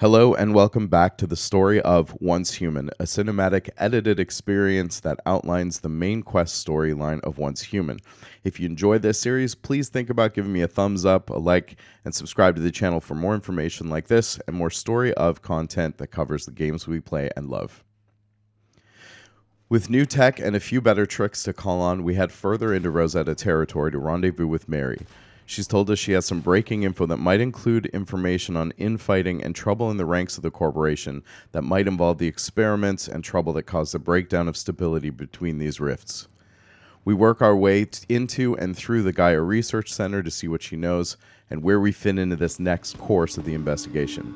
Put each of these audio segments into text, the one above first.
Hello and welcome back to the story of Once Human, a cinematic edited experience that outlines the main quest storyline of Once Human. If you enjoyed this series, please think about giving me a thumbs up, a like, and subscribe to the channel for more information like this and more story of content that covers the games we play and love. With new tech and a few better tricks to call on, we head further into Rosetta territory to rendezvous with Mary. She's told us she has some breaking info that might include information on infighting and trouble in the ranks of the corporation that might involve the experiments and trouble that caused the breakdown of stability between these rifts. We work our way into and through the Gaia Research Center to see what she knows and where we fit into this next course of the investigation.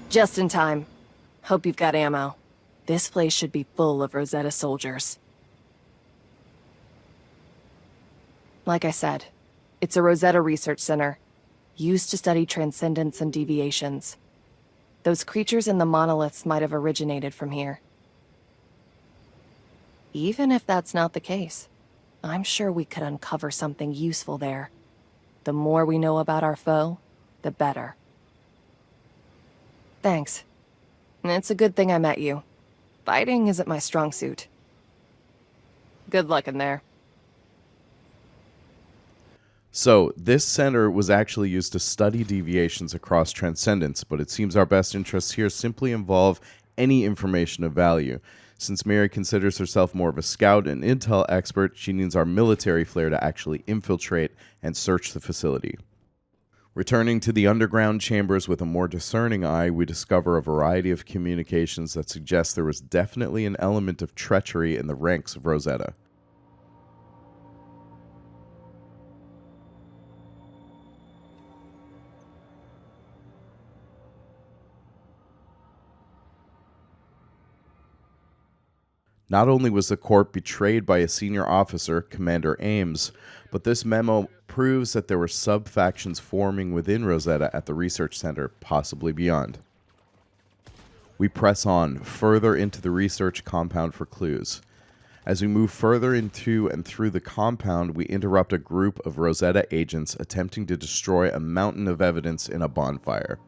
Just in time. Hope you've got ammo. This place should be full of Rosetta soldiers. Like I said, it's a Rosetta Research Center, used to study transcendence and deviations. Those creatures in the monoliths might have originated from here. Even if that's not the case, I'm sure we could uncover something useful there. The more we know about our foe, the better. Thanks. It's a good thing I met you. Fighting isn't my strong suit. Good luck in there. So, this center was actually used to study deviations across transcendence, but it seems our best interests here simply involve any information of value. Since Mary considers herself more of a scout and intel expert, she needs our military flair to actually infiltrate and search the facility. Returning to the underground chambers with a more discerning eye, we discover a variety of communications that suggest there was definitely an element of treachery in the ranks of Rosetta. Not only was the Corp betrayed by a senior officer, Commander Ames, but this memo proves that there were sub-factions forming within Rosetta at the research center, possibly beyond. We press on, further into the research compound for clues. As we move further into and through the compound, we interrupt a group of Rosetta agents attempting to destroy a mountain of evidence in a bonfire.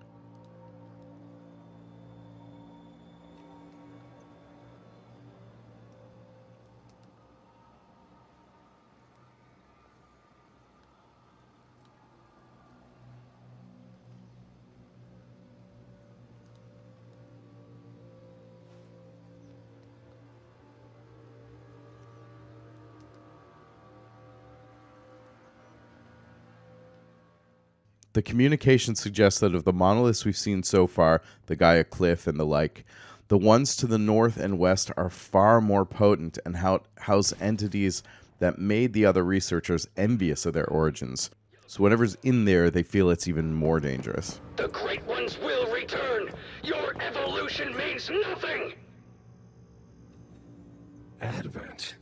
The communication suggests that of the monoliths we've seen so far, the Gaia Cliff and the like, the ones to the north and west are far more potent and house entities that made the other researchers envious of their origins. So whatever's in there, they feel it's even more dangerous. The Great Ones will return! Your evolution means nothing! Advent?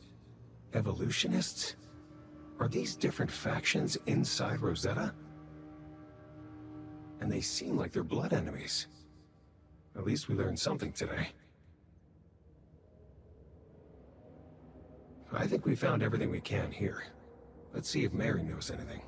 Evolutionists? Are these different factions inside Rosetta? And they seem like they're blood enemies. At least we learned something today. I think we found everything we can here. Let's see if Mary knows anything.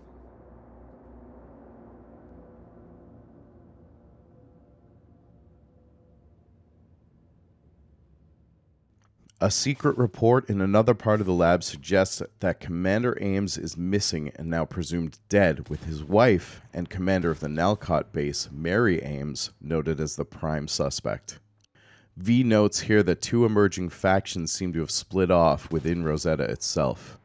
A secret report in another part of the lab suggests that Commander Ames is missing and now presumed dead, with his wife and commander of the Nalcott base, Mary Ames, noted as the prime suspect. V notes here that two emerging factions seem to have split off within Rosetta itself.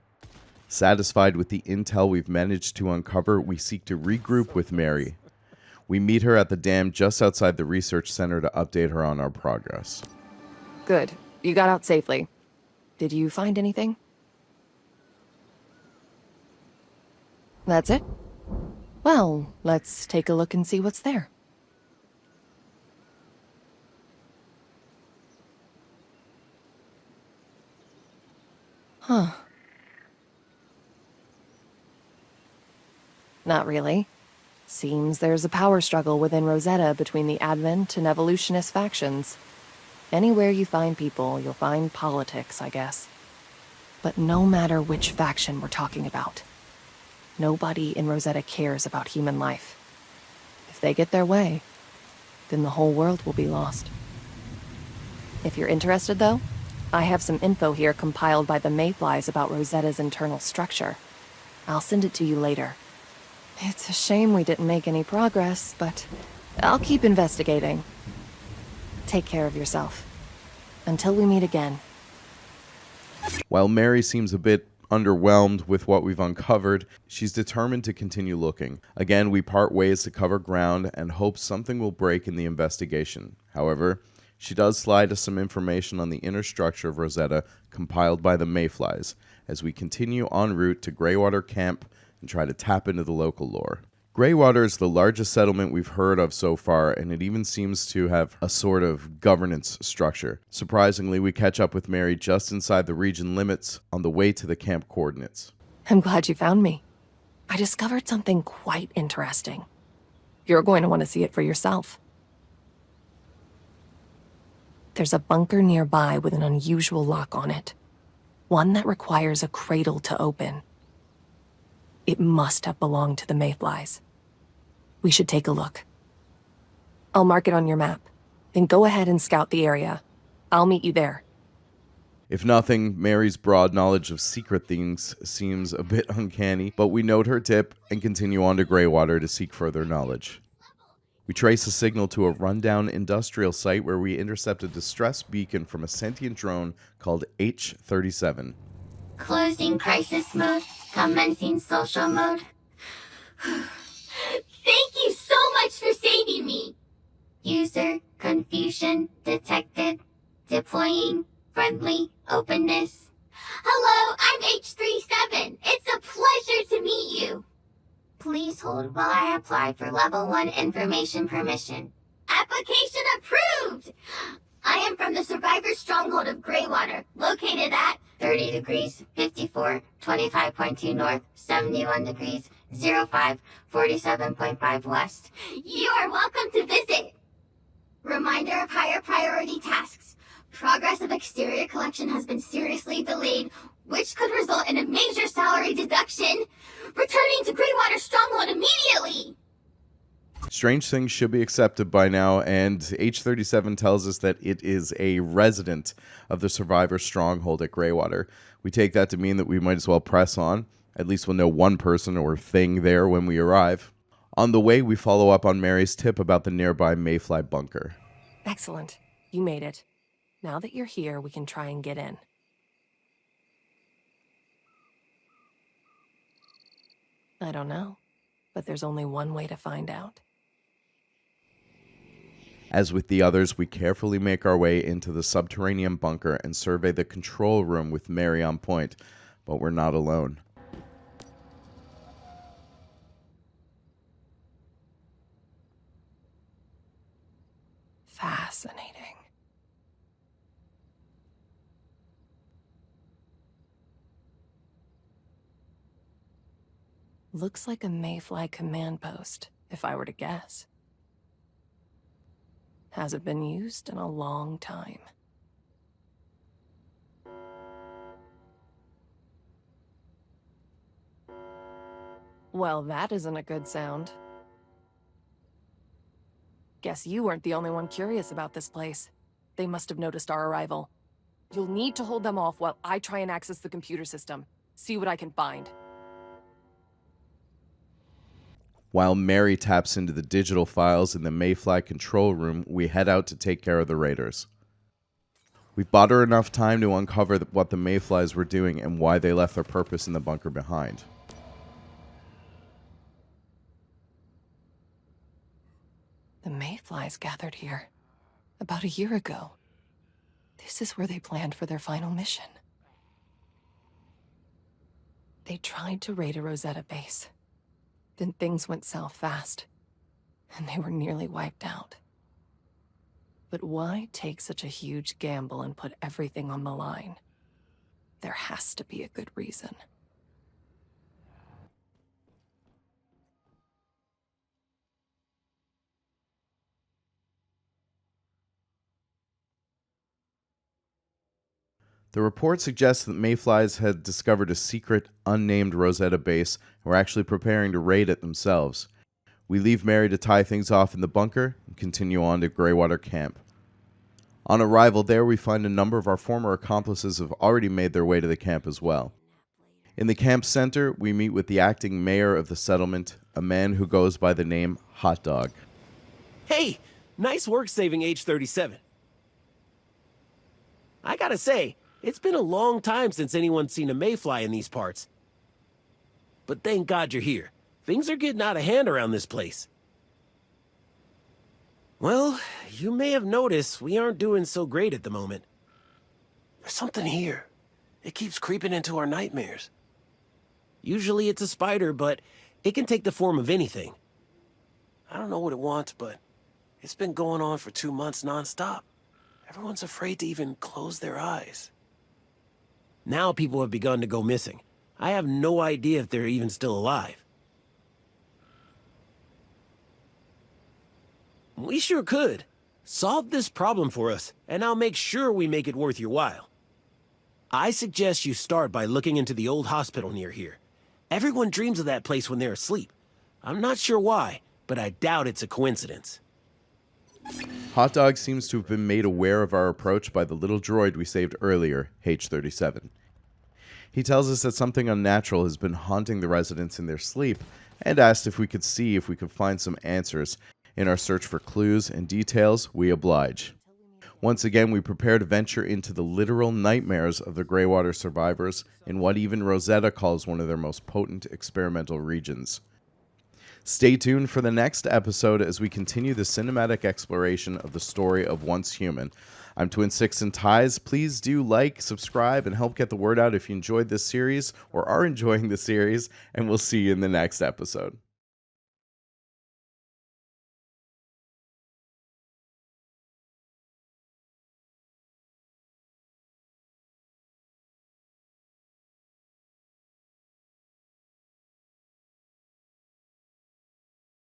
Satisfied with the intel we've managed to uncover, we seek to regroup with Mary. We meet her at the dam just outside the research center to update her on our progress. Good. You got out safely. Did you find anything? That's it? Well, let's take a look and see what's there. Huh. Not really. Seems there's a power struggle within Rosetta between the Advent and Evolutionist factions. Anywhere you find people, you'll find politics, I guess. But no matter which faction we're talking about, nobody in Rosetta cares about human life. If they get their way, then the whole world will be lost. If you're interested, though, I have some info here compiled by the Mayflies about Rosetta's internal structure. I'll send it to you later. It's a shame we didn't make any progress, but I'll keep investigating. Take care of yourself. Until we meet again. While Mary seems a bit underwhelmed with what we've uncovered, she's determined to continue looking. Again, we part ways to cover ground and hope something will break in the investigation. However, she does slide us some information on the inner structure of Rosetta compiled by the Mayflies as we continue en route to Greywater Camp and try to tap into the local lore. Greywater is the largest settlement we've heard of so far, and it even seems to have a sort of governance structure. Surprisingly, we catch up with Mary just inside the region limits on the way to the camp coordinates. I'm glad you found me. I discovered something quite interesting. You're going to want to see it for yourself. There's a bunker nearby with an unusual lock on it. One that requires a cradle to open. It must have belonged to the Mayflies. We should take a look. I'll mark it on your map. Then go ahead and scout the area. I'll meet you there. If nothing, Mary's broad knowledge of secret things seems a bit uncanny, but we note her tip and continue on to Greywater to seek further knowledge. We trace a signal to a rundown industrial site where we intercept a distress beacon from a sentient drone called H37. Closing crisis mode. Commencing social mode. Thank you so much for saving me. User confusion detected. Deploying friendly openness. Hello, I'm H37. It's a pleasure to meet you. Please hold while I apply for level 1 information permission. Application approved! I am from the survivor stronghold of Greywater, located at 30 degrees, 54, 25.2 north, 71 degrees, 05, 47.5 west. You are welcome to visit. Reminder of higher priority tasks. Progress of exterior collection has been seriously delayed, which could result in a major salary deduction. Returning to Greywater Stronghold immediately! Strange things should be accepted by now, and H37 tells us that it is a resident of the survivor stronghold at Greywater. We take that to mean that we might as well press on. At least we'll know one person or thing there when we arrive. On the way, we follow up on Mary's tip about the nearby Mayfly bunker. Excellent. You made it. Now that you're here, we can try and get in. I don't know, but there's only one way to find out. As with the others, we carefully make our way into the subterranean bunker and survey the control room with Mary on point, but we're not alone. Fascinating. Looks like a Mayfly command post, if I were to guess. Hasn't been used in a long time. Well, that isn't a good sound. Guess you weren't the only one curious about this place. They must have noticed our arrival. You'll need to hold them off while I try and access the computer system. See what I can find. While Mary taps into the digital files in the Mayfly control room, we head out to take care of the raiders. We've bought her enough time to uncover what the Mayflies were doing and why they left their purpose in the bunker behind. The Mayflies gathered here about a year ago. This is where they planned for their final mission. They tried to raid a Rosetta base. Then things went south fast, and they were nearly wiped out. But why take such a huge gamble and put everything on the line? There has to be a good reason. The report suggests that Mayflies had discovered a secret, unnamed Rosetta base and were actually preparing to raid it themselves. We leave Mary to tie things off in the bunker and continue on to Greywater camp. On arrival there, we find a number of our former accomplices have already made their way to the camp as well. In the camp center, we meet with the acting mayor of the settlement, a man who goes by the name Hot Dog. Hey, nice work saving H37. I gotta say, it's been a long time since anyone's seen a mayfly in these parts. But thank God you're here. Things are getting out of hand around this place. Well, you may have noticed we aren't doing so great at the moment. There's something here. It keeps creeping into our nightmares. Usually it's a spider, but it can take the form of anything. I don't know what it wants, but it's been going on for 2 months nonstop. Everyone's afraid to even close their eyes. Now people have begun to go missing. I have no idea if they're even still alive. We sure could. Solve this problem for us, and I'll make sure we make it worth your while. I suggest you start by looking into the old hospital near here. Everyone dreams of that place when they're asleep. I'm not sure why, but I doubt it's a coincidence. Hot Dog seems to have been made aware of our approach by the little droid we saved earlier, H37. He tells us that something unnatural has been haunting the residents in their sleep and asked if we could see if we could find some answers. In our search for clues and details, we oblige. Once again, we prepare to venture into the literal nightmares of the Greywater survivors in what even Rosetta calls one of their most potent experimental regions. Stay tuned for the next episode as we continue the cinematic exploration of the story of Once Human. I'm Twin Six and Ties. Please do like, subscribe, and help get the word out if you enjoyed this series or are enjoying the series, and we'll see you in the next episode.